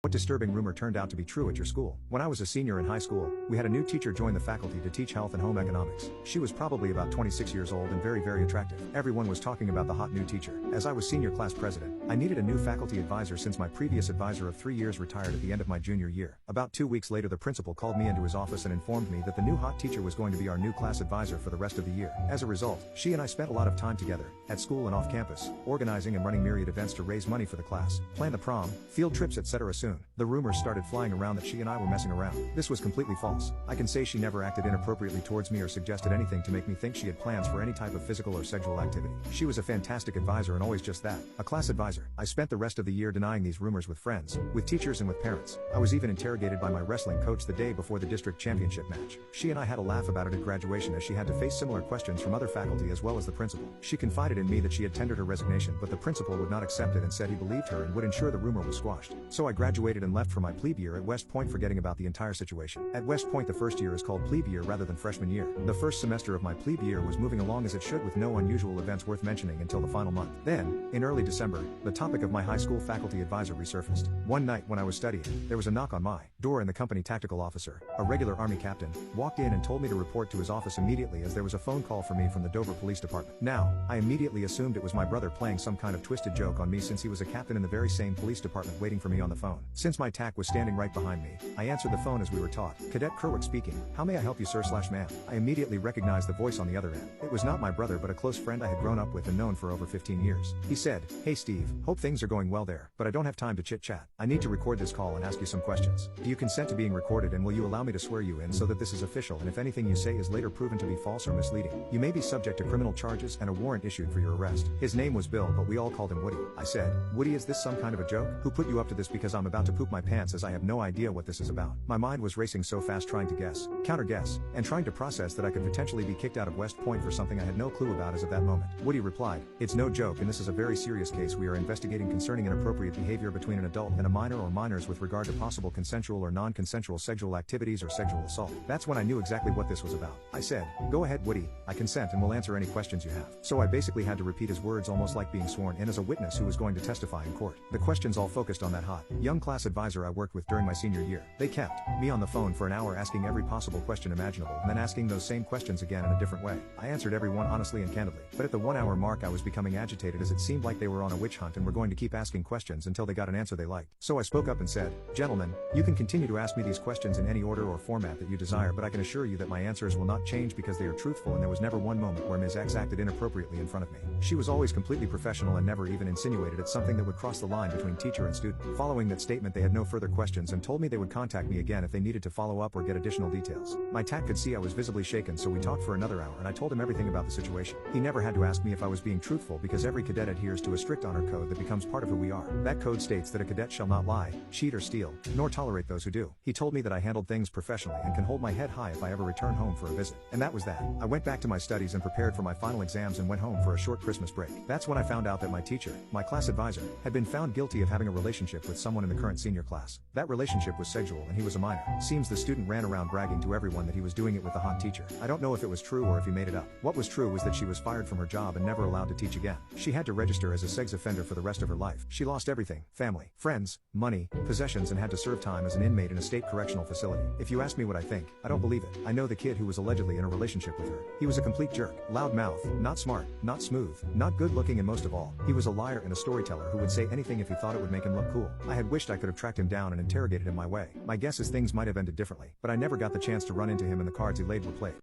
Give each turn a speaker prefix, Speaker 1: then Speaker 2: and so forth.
Speaker 1: What disturbing rumor turned out to be true at your school? When I was a senior in high school, we had a new teacher join the faculty to teach health and home economics. She was probably about 26 years old and very, very attractive. Everyone was talking about the hot new teacher. As I was senior class president, I needed a new faculty advisor since my previous advisor of 3 years retired at the end of my junior year. About 2 weeks later, the principal called me into his office and informed me that the new hot teacher was going to be our new class advisor for the rest of the year. As a result, she and I spent a lot of time together, at school and off campus, organizing and running myriad events to raise money for the class, plan the prom, field trips, etc. Soon, the rumors started flying around that she and I were messing around. This was completely false. I can say she never acted inappropriately towards me or suggested anything to make me think she had plans for any type of physical or sexual activity. She was a fantastic advisor and always just that, a class advisor. I spent the rest of the year denying these rumors with friends, with teachers and with parents. I was even interrogated by my wrestling coach the day before the district championship match. She and I had a laugh about it at graduation as she had to face similar questions from other faculty as well as the principal. She confided in me that she had tendered her resignation, but the principal would not accept it and said he believed her and would ensure the rumor was squashed. So I graduated and left for my plebe year at West Point, forgetting about the entire situation. At West Point, the first year is called plebe year rather than freshman year. The first semester of my plebe year was moving along as it should, with no unusual events worth mentioning until the final month. Then, in early December, the topic of my high school faculty advisor resurfaced. One night when I was studying, there was a knock on my door and the company tactical officer, a regular Army captain, walked in and told me to report to his office immediately as there was a phone call for me from the Dover Police Department. Now, I immediately assumed it was my brother playing some kind of twisted joke on me since he was a captain in the very same police department waiting for me on the phone. Since my TAC was standing right behind me, I answered the phone as we were taught. Cadet Kerwick speaking. How may I help you, sir/ma'am? I immediately recognized the voice on the other end. It was not my brother but a close friend I had grown up with and known for over 15 years. He said, "Hey Steve, hope things are going well there, but I don't have time to chit-chat. I need to record this call and ask you some questions. Do you consent to being recorded, and will you allow me to swear you in so that this is official, and if anything you say is later proven to be false or misleading, you may be subject to criminal charges and a warrant issued for your arrest." His name was Bill, but we all called him Woody. I said, "Woody, is this some kind of a joke? Who put you up to this? Because I'm about to poop my pants as I have no idea what this is about." My mind was racing so fast trying to guess, counter-guess, and trying to process that I could potentially be kicked out of West Point for something I had no clue about as of that moment. Woody replied, "It's no joke, and this is a very serious case we are investigating concerning inappropriate behavior between an adult and a minor or minors with regard to possible consensual or non-consensual sexual activities or sexual assault." That's when I knew exactly what this was about. I said, "Go ahead, Woody, I consent and will answer any questions you have." So I basically had to repeat his words almost like being sworn in as a witness who was going to testify in court. The questions all focused on that hot, young class advisor I worked with during my senior year. They kept me on the phone for an hour asking every possible question imaginable and then asking those same questions again in a different way. I answered every one honestly and candidly, but at the 1 hour mark I was becoming agitated as it seemed like they were on a witch hunt and were going to keep asking questions until they got an answer they liked. So I spoke up and said, "Gentlemen, you can continue to ask me these questions in any order or format that you desire, but I can assure you that my answers will not change because they are truthful, and there was never one moment where Ms. X acted inappropriately in front of me. She was always completely professional and never even insinuated at something that would cross the line between teacher and student." Following that statement, they had no further questions and told me they would contact me again if they needed to follow up or get additional details. My TAC could see I was visibly shaken, so we talked for another hour and I told him everything about the situation. He never had to ask me if I was being truthful because every cadet adheres to a strict honor code that becomes part of who we are. That code states that a cadet shall not lie, cheat or steal, nor tolerate those who do. He told me that I handled things professionally and can hold my head high if I ever return home for a visit. And that was that. I went back to my studies and prepared for my final exams and went home for a short Christmas break. That's when I found out that my teacher, my class advisor, had been found guilty of having a relationship with someone in the current senior class. That relationship was sexual and he was a minor. Seems the student ran around bragging to everyone that he was doing it with the hot teacher. I don't know if it was true or if he made it up. What was true was that she was fired from her job and never allowed to teach again. She had to register as a sex offender for the rest of her life. She lost everything: family, friends, money, possessions, and had to serve time as an inmate in a state correctional facility. If you ask me what I think, I don't believe it. I know the kid who was allegedly in a relationship with her. He was a complete jerk, loud mouth, not smart, not smooth, not good looking, and most of all, he was a liar and a storyteller who would say anything if he thought it would make him look cool. I had wished I could have tracked him down and interrogated him my way. My guess is things might have ended differently, but I never got the chance to run into him and the cards he laid were played.